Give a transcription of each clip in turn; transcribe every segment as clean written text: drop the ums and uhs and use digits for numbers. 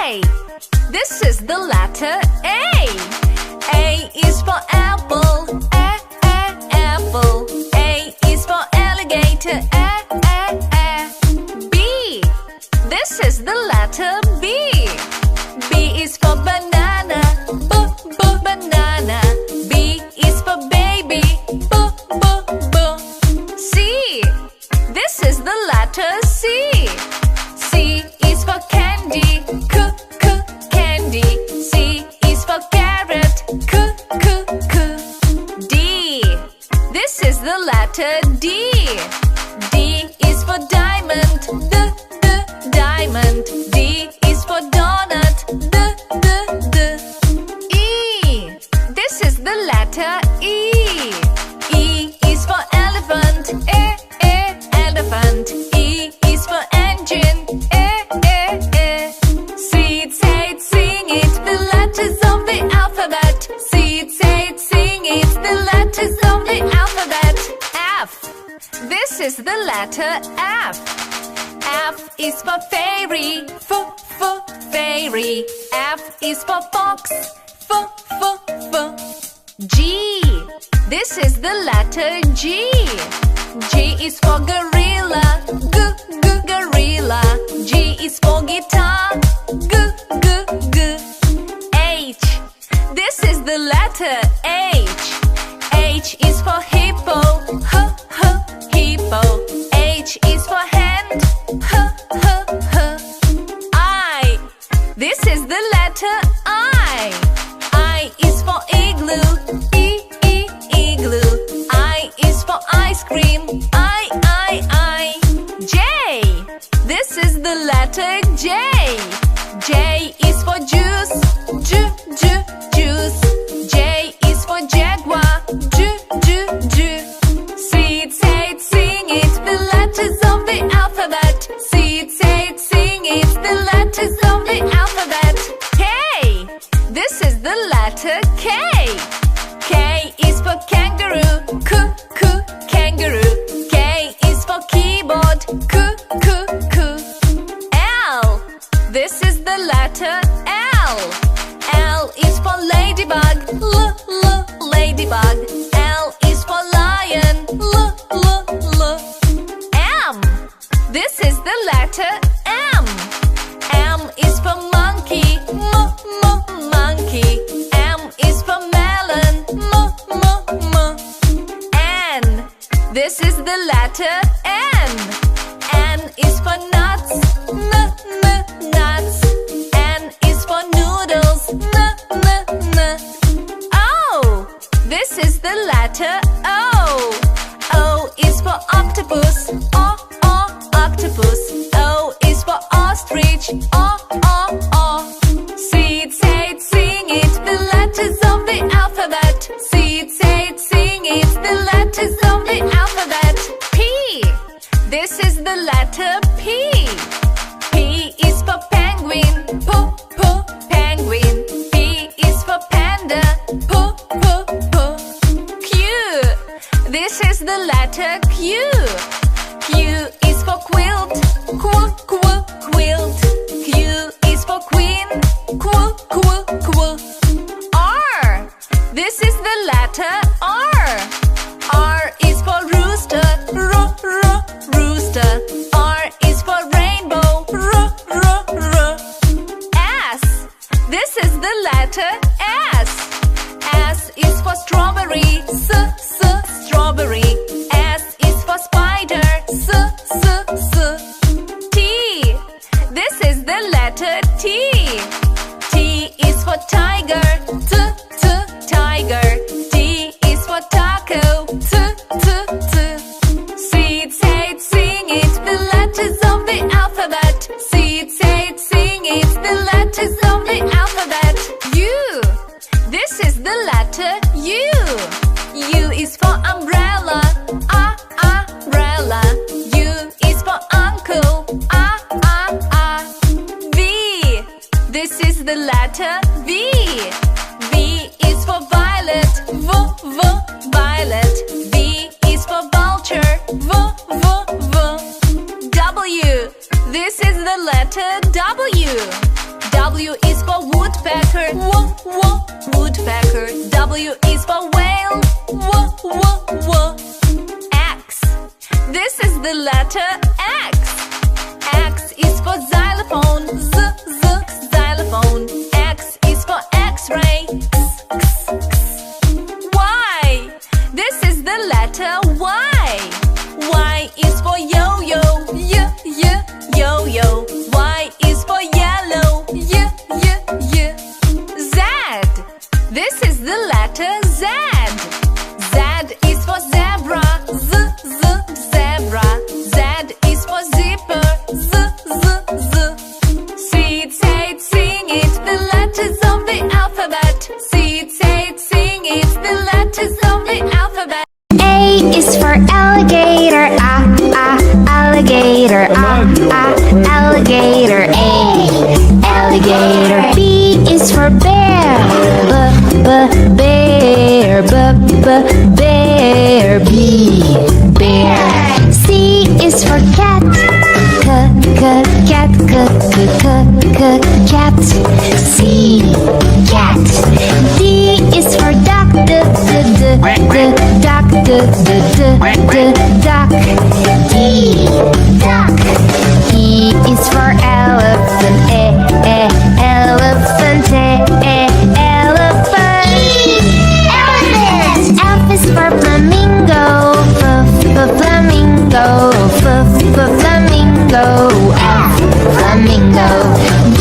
A. This is the letter A. A is for apple. Apple. A is for alligator. B. This is the letter B. B is for banana. Banana. B is for baby. C. This is the letter C. C is for candy. Candy. C is for carrot. D. This is the letter D. D is for diamond. Diamond. D is for donut. E. This is the letter E. E is for elephant. Elephant. E is for engine. Seed, say it, sing it, the letters of the alphabet. Seed, say it, sing it, the letters of the alphabet. F. This is the letter F. F is for fairy. Fairy. F is for fox. G. This is the letter G. G is for gorilla. Gorilla. G is for guitar. H. This is the letter H. H is for hippo. Hippo. H is for hand. I. This is the letter I. I is for igloo. Igloo. I is for ice cream. I. J. This is the letter J. J is for juice. Juice. J is for jaguar. Seed, say it, sing it, the letters of the alphabet. Seed, say it, sing it, the letters of the alphabet. K. This is the letter K. K is for kangaroo. Kangaroo. K is for keyboard. L. This is the letter L. L is for ladybug. Ladybug. L is for lion. M. This is the letter M. M is for monkey. Monkey. M is for melon. N. This is the letter N. N is for nuts. Nuts. N is for noodles. O. This is the letter O. O is for octopus. Octopus. O is for ostrich. Seed, say it, sing it, the letters of the alphabet. Seed, say it, sing it, the letters of the alphabet. P. This is the letter P. P is for penguin. Penguin. P is for panda. Q. This is the letter Q. Q is for quilt. Quilt. Q is for queen. R. This is the letter R. R is for rooster. Rooster. R is for rainbow. S. This is the letter S. S is for strawberry. Strawberry. S is for spider. T. This is the letter T. T is for tiger. Tiger. T is for taco. Seed, say it, sing it, the letters of the alphabet. Seed, say it, sing it, the letters of the alphabet. U. This is the letter U. U is for umbrella. Umbrella. U is for uncle. V. This is the letter V. V is for violet. Violet. V is for vulture. W. This is the letter W. W woodpecker. Woodpecker. W is for whale. X. This is the letter X. X is for xylophone. Xylophone. X is for X-ray. Y. This is the letter Y. Y is for yo-yo. Yo-yo. Y is for yellow. Z. This is the letter Z. Z is for zebra. Zebra. Z is for zipper. See it, say it, sing it, the letters of the alphabet. See it, say it, sing it, the letters of the alphabet. A is for alligator. Alligator. Alligator. A. Alligator. B is for bear. Bear. Bear. B. Bear. C is for cat. Cat. Cat. C. Cat. D is for duck. Duck. Duck. D. Duck. E is for elephant. Elephant. Elephant. Elephant. F is for flamingo. Flamingo. Flamingo. F. Flamingo. G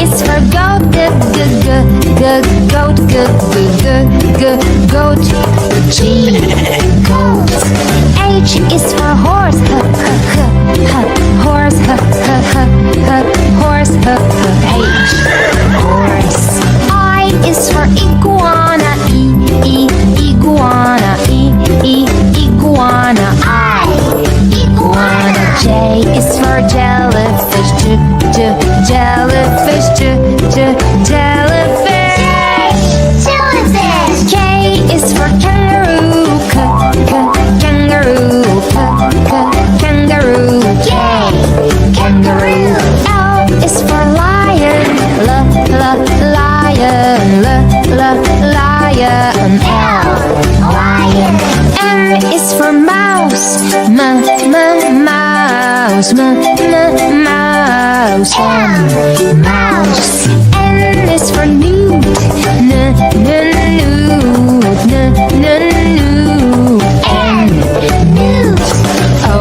is for goat. Goat. G. Goat. H is for horse. Horse. Horse. H. Horse. I is for iguana. Iguana. Iguana. I. Iguana. J is for jellyfish. Jellyfish. Jellyfish. K is for kangaroo. Kangaroo. Kangaroo. K. Kangaroo. L is for lion. Lion. Lion. L. Lion. M is for mouse. Mouse. Mouse. Mouse. N is for newt. Newt. N. Newt. O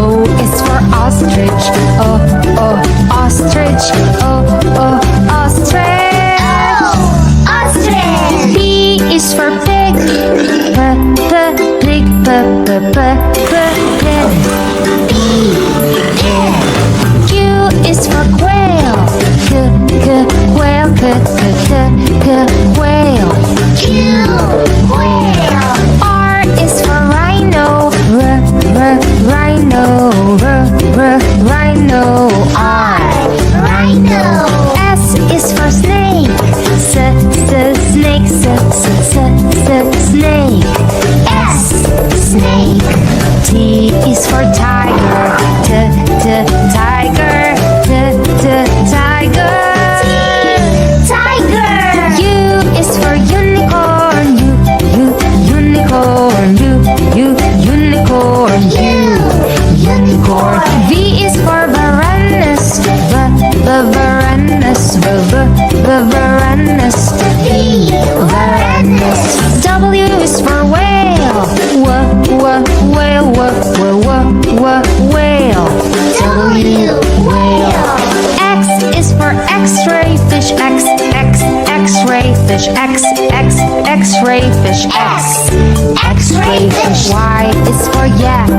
is for ostrich. Ostrich. Ostrich. Ostrich. P is for pig. Pig. Q is for quail. Quail. Quail. Q. Quail. R is for rhino. Rhino. Rhino. R. Rhino. S is for snake. Snake. Snake. S. Snake. T is for tiger. Tiger. Tiger. Tiger. U is for unicorn. Unicorn. Unicorn. Unicorn. V is for Varanus. Varanus. V. Varanus. W is for whale. Whale. Whale. W. Whale. X is for X-ray fish. X-ray fish. X-ray fish. X-ray fish. Y is for yak.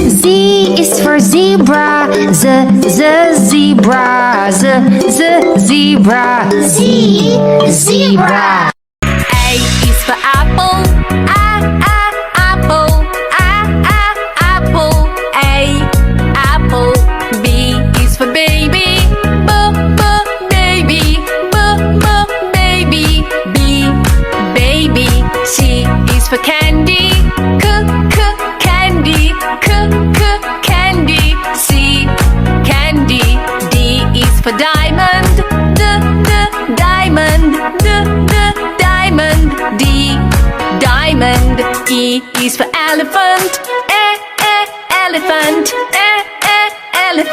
Z is for zebra. Zebra. Zebra. Zebra. A is for apple. Apple. Apple. A. Apple. B is for baby. Baby. Baby. B. Baby. C is for candy. Candy. Candy.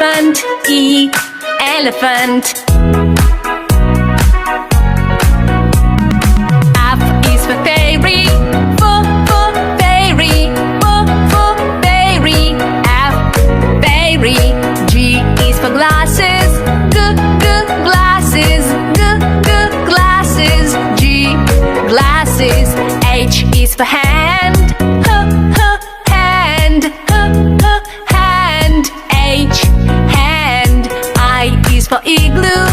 elephant. E, elephant. F is for fairy. Fairy. Fairy. F, fairy. G is for glasses. Glasses. Glasses. G, glasses. H is for hand. Hand. Hand. H, hand. I is for igloo.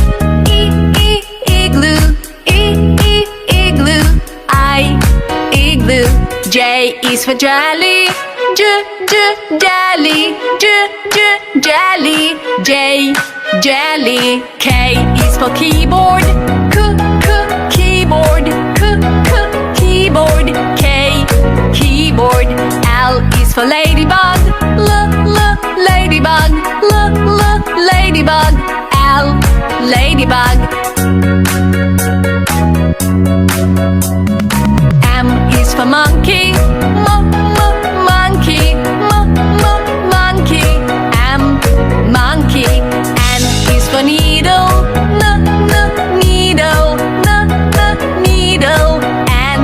Igloo. Igloo. I, igloo. J is for jelly. Jelly. Jelly. J, jelly. K is for keyboard. Keyboard. Keyboard. K, keyboard. L is for ladybug. Ladybug. Ladybug. L, ladybug. M is for monkey. Monkey. Monkey. M, monkey. N is for needle. Needle. Needle. N,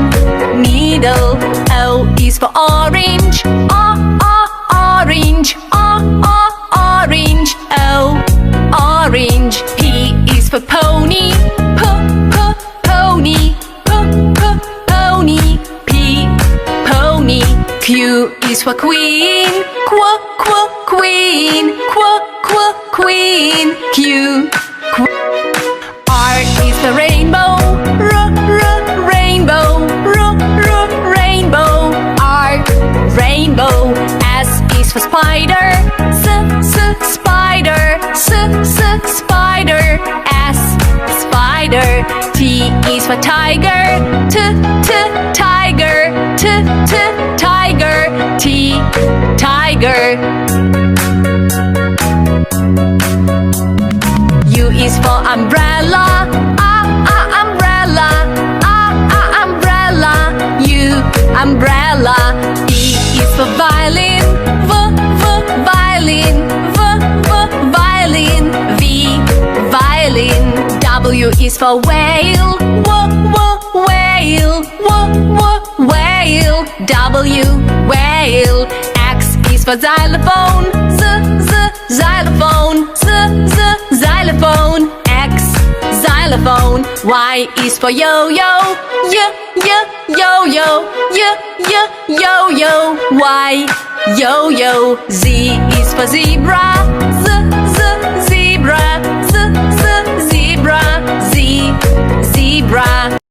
needle. O is for orange. Orange. Orange. O, orange. P is for pony. Pony. Pony. P, pony. Q is for queen. Queen. Queen. Q. R is for rainbow. Rainbow. Rainbow. R, rainbow. S is for spider. Spider. Spider. S, spider. T is for tiger. Tiger. Tiger. T, tiger. U is for umbrella. Umbrella. Umbrella. U, umbrella. V is for violin. Violin. Violin. V, violin. W is for whale. Whale. Whale. W, whale. X is for xylophone. Xylophone. Xylophone. X, xylophone. Y is for yo-yo. Yo-yo. Yo-yo. Y, yo-yo. Z is for zebra.